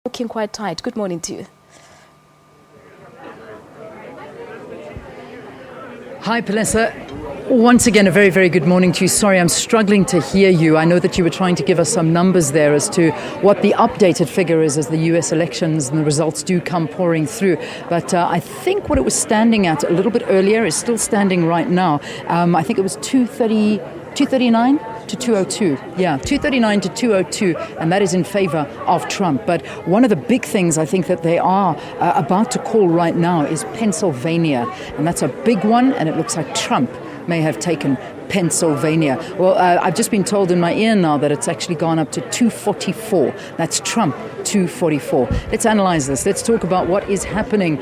Looking quite tight. Good morning to you. Hi, Palesa. Once again, a very, very good morning to you. Sorry, I'm struggling to hear you. I know that you were trying to give us some numbers there as to what the updated figure is as the US elections and the results do come pouring through. But I think what it was standing at a little bit earlier is still standing right now. I think it was 239 to 202. Yeah, 239 to 202, and that is in favor of Trump. But one of the big things I think that they are about to call right now is Pennsylvania, and that's a big one, and it looks like Trump may have taken Pennsylvania. Well, I've just been told in my ear now that it's actually gone up to 244. That's Trump, 244. Let's analyze this. Let's talk about what is happening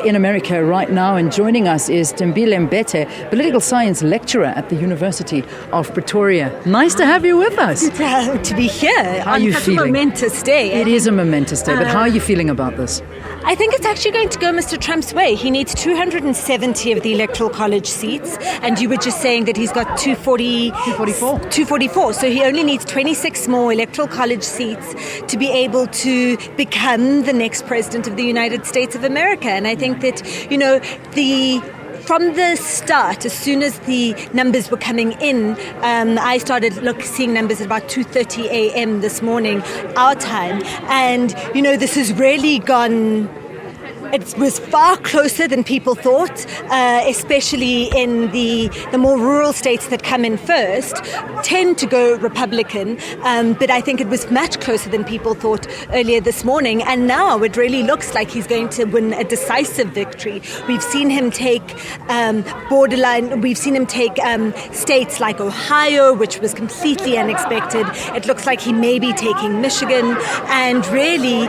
in America right now. And joining us is Tembile Mbete, political science lecturer at the University of Pretoria. Nice to have you with us. To be here How are you such feeling? a momentous day. It is a momentous day, but how are you feeling about this? I think it's actually going to go Mr. Trump's way. He needs 270 of the Electoral College seats, and you were just saying that he's got 244. So he only needs 26 more Electoral College seats to be able to become the next president of the United States of America. And I think that, from the start, as soon as the numbers were coming in, I started seeing numbers at about 2:30 a.m. this morning, our time. And, this has really gone... It was far closer than people thought, especially in the more rural states that come in first, tend to go Republican. But I think it was much closer than people thought earlier this morning. And now it really looks like he's going to win a decisive victory. We've seen him take states like Ohio, which was completely unexpected. It looks like he may be taking Michigan. And really,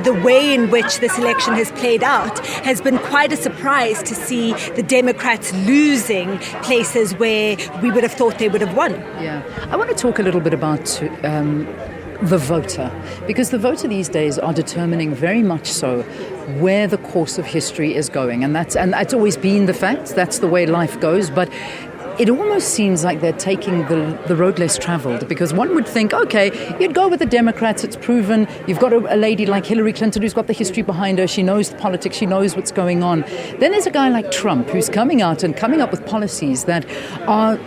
the way in which this election has played out has been quite a surprise to see the Democrats losing places where we would have thought they would have won. Yeah, I want to talk a little bit about the voter, because the voter these days are determining very much so where the course of history is going, and that's always been the fact. That's the way life goes, but it almost seems like they're taking the road less traveled, because one would think, okay, you'd go with the Democrats, it's proven. You've got a lady like Hillary Clinton who's got the history behind her. She knows the politics. She knows what's going on. Then there's a guy like Trump who's coming out and coming up with policies that are...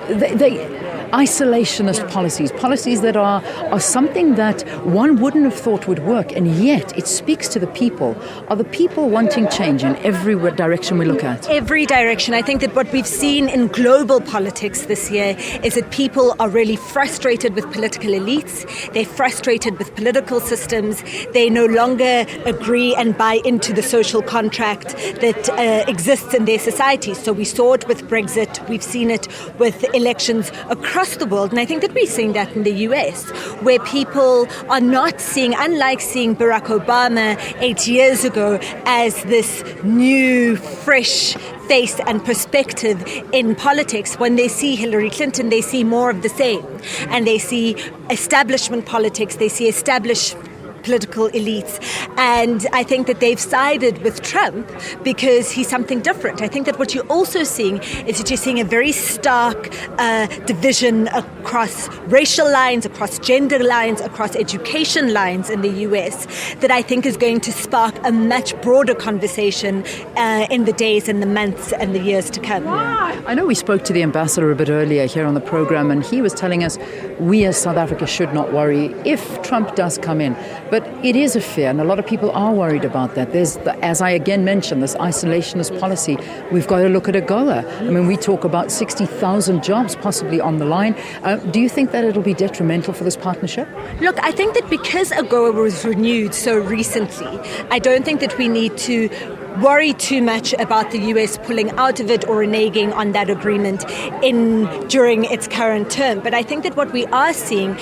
isolationist policies that are something that one wouldn't have thought would work, and yet it speaks to the people. Are the people wanting change in every direction we look at? Every direction. I think that what we've seen in global politics this year is that people are really frustrated with political elites. They're frustrated with political systems. They no longer agree and buy into the social contract that exists in their society. So we saw it with Brexit. We've seen it with elections across the world, and I think that we're seeing that in the US, where people are not seeing, unlike seeing Barack Obama 8 years ago, as this new, fresh face and perspective in politics. When they see Hillary Clinton, they see more of the same, and they see establishment politics, they see established political elites. And I think that they've sided with Trump because he's something different. I think that what you're also seeing is that you're seeing a very stark division across racial lines, across gender lines, across education lines in the US that I think is going to spark a much broader conversation in the days and the months and the years to come. Yeah. I know we spoke to the ambassador a bit earlier here on the program, and he was telling us we as South Africa should not worry if Trump does come in. But it is a fear, and a lot of people are worried about that. There's, as I again mentioned, this isolationist policy. We've got to look at AGOA. I mean, we talk about 60,000 jobs possibly on the line. Do you think that it'll be detrimental for this partnership? Look, I think that because AGOA was renewed so recently, I don't think that we need to worry too much about the US pulling out of it or reneging on that agreement during its current term. But I think that what we are seeing,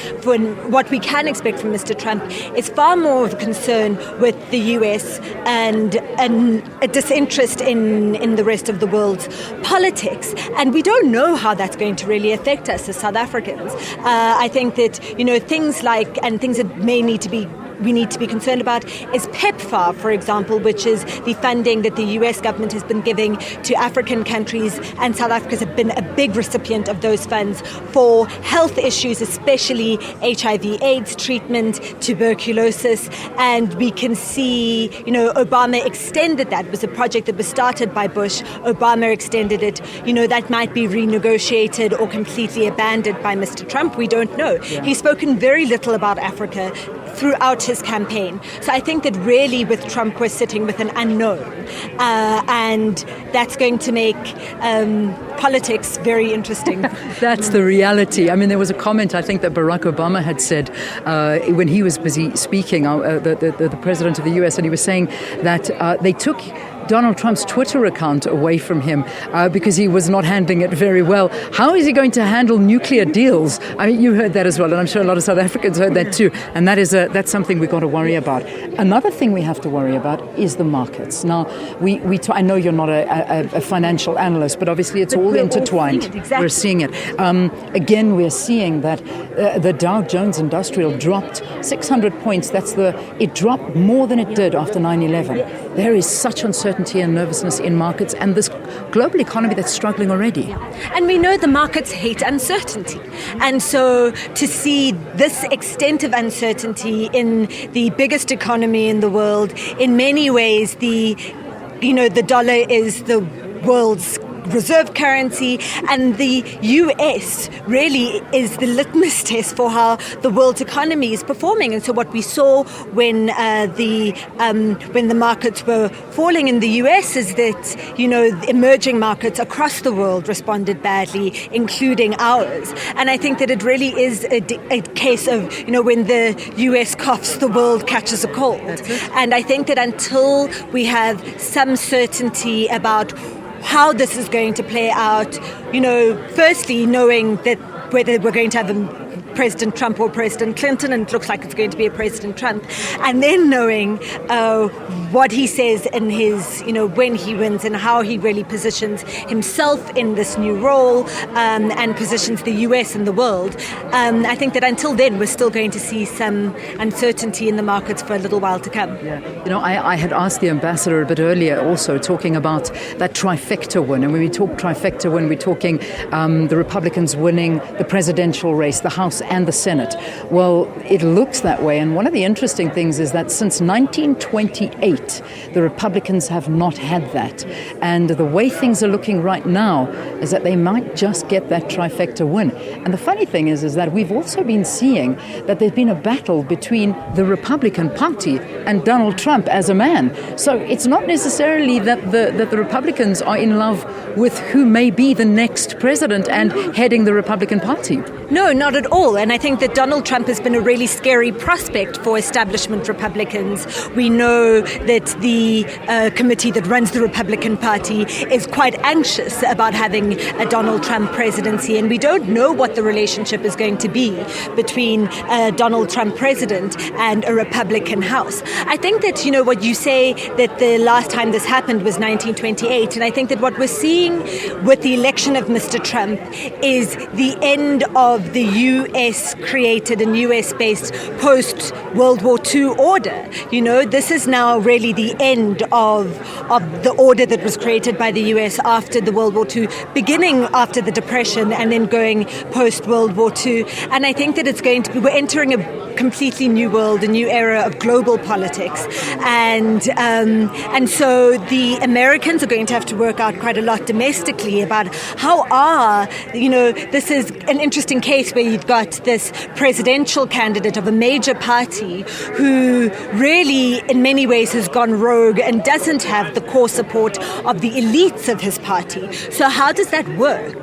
what we can expect from Mr. Trump, is far more of a concern with the US and a disinterest in the rest of the world's politics. And we don't know how that's going to really affect us as South Africans. I think that, things that may need to be we need to be concerned about is PEPFAR, for example, which is the funding that the US government has been giving to African countries, and South Africa has been a big recipient of those funds for health issues, especially HIV/AIDS treatment, tuberculosis, and we can see, Obama extended that. It was a project that was started by Bush. Obama extended it. That might be renegotiated or completely abandoned by Mr. Trump. We don't know. Yeah. He's spoken very little about Africa throughout his campaign. So I think that really with Trump we're sitting with an unknown, and that's going to make politics very interesting. That's the reality. I mean, there was a comment I think that Barack Obama had said when he was busy speaking, the president of the US, and he was saying that they took Donald Trump's Twitter account away from him because he was not handling it very well. How is he going to handle nuclear deals? I mean, you heard that as well, and I'm sure a lot of South Africans heard that too. And that's something we've got to worry about. Another thing we have to worry about is the markets. Now, I know you're not a financial analyst, but obviously it's all intertwined. Exactly. We're seeing it. Again, we're seeing that the Dow Jones Industrial dropped 600 points. It dropped more than it did after 9/11. There is such uncertainty and nervousness in markets and this global economy that's struggling already. And we know the markets hate uncertainty. And so to see this extent of uncertainty in the biggest economy in the world, in many ways the dollar is the world's reserve currency, and the US really is the litmus test for how the world's economy is performing. And so what we saw when the markets were falling in the US is that emerging markets across the world responded badly, including ours. And I think that it really is a case of when the US coughs, the world catches a cold. And I think that until we have some certainty about how this is going to play out, firstly knowing that whether we're going to have President Trump or President Clinton, and it looks like it's going to be a President Trump, and then knowing what he says in his, when he wins and how he really positions himself in this new role and positions the US in the world. I think that until then we're still going to see some uncertainty in the markets for a little while to come. Yeah. I had asked the ambassador a bit earlier also talking about that trifecta win, and when we talk trifecta win, we're talking the Republicans winning the presidential race, the House and the Senate. Well, it looks that way. And one of the interesting things is that since 1928, the Republicans have not had that. And the way things are looking right now is that they might just get that trifecta win. And the funny thing is that we've also been seeing that there's been a battle between the Republican Party and Donald Trump as a man. So it's not necessarily that the Republicans are in love with who may be the next president and heading the Republican Party. No, not at all. And I think that Donald Trump has been a really scary prospect for establishment Republicans. We know that the committee that runs the Republican Party is quite anxious about having a Donald Trump presidency, and we don't know what the relationship is going to be between a Donald Trump president and a Republican House. I think that, what you say that the last time this happened was 1928, and I think that what we're seeing with the election of Mr. Trump is the end of the US-created and US-based post-World War II order. This is now really the end of the order that was created by the US after the World War II, beginning after the Depression and then going post-World War II. And I think that we're entering a completely new world, a new era of global politics. And so the Americans are going to have to work out quite a lot domestically about this is an interesting case where you've got this presidential candidate of a major party who really in many ways has gone rogue and doesn't have the core support of the elites of his party. So how does that work?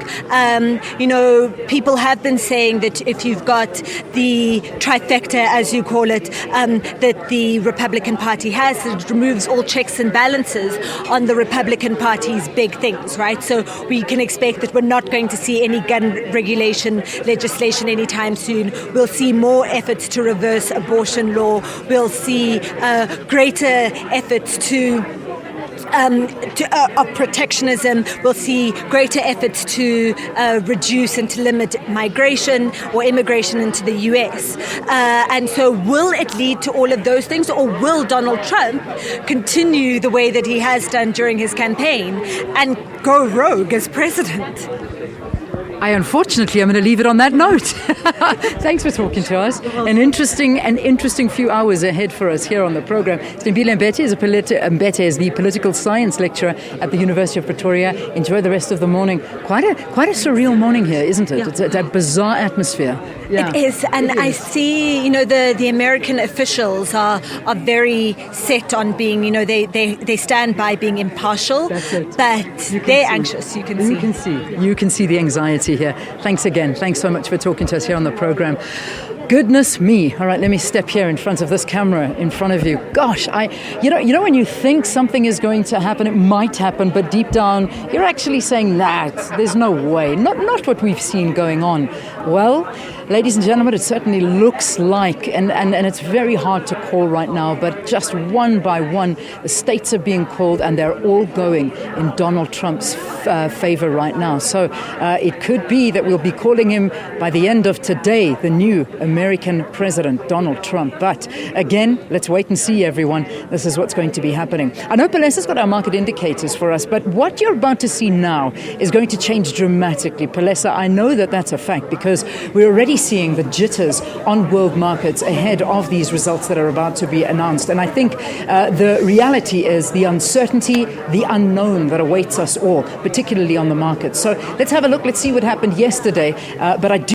People have been saying that if you've got the trifecta, as you call it, that the Republican Party has, it removes all checks and balances on the Republican Party's big things, right? So we can expect that we're not going to see any gun regulation legislation anytime soon. We'll see more efforts to reverse abortion law. We'll see greater efforts to of protectionism. We'll see greater efforts to reduce and to limit migration or immigration into the US. And so will it lead to all of those things, or will Donald Trump continue the way that he has done during his campaign and go rogue as president? Unfortunately, I'm going to leave it on that note. Thanks for talking to us. An interesting few hours ahead for us here on the program. Stimbile Mbete is the political science lecturer at the University of Pretoria. Enjoy the rest of the morning. Quite a surreal morning here, isn't it? Yeah. It's a bizarre atmosphere. Yeah. It is, and I see, the American officials are very set on being, they stand by being impartial. That's it. But they're anxious. You can see the anxiety here. Thanks again. Thanks so much for talking to us here on the program. Goodness me. All right, let me step here in front of this camera in front of you. Gosh, you know when you think something is going to happen, it might happen, but deep down you're actually saying, nah, there's no way. Not what we've seen going on. Well, ladies and gentlemen, it certainly looks like, and it's very hard to call right now, but just one by one, the states are being called, and they're all going in Donald Trump's favor right now. So it could be that we'll be calling him by the end of today, the new American President, Donald Trump. But again, let's wait and see, everyone. This is what's going to be happening. I know Palesa's got our market indicators for us, but what you're about to see now is going to change dramatically. Palesa, I know that that's a fact, because we're already seeing the jitters on world markets ahead of these results that are about to be announced. And I think the reality is the uncertainty, the unknown that awaits us all, particularly on the market. So let's have a look. Let's see what happened yesterday. But I do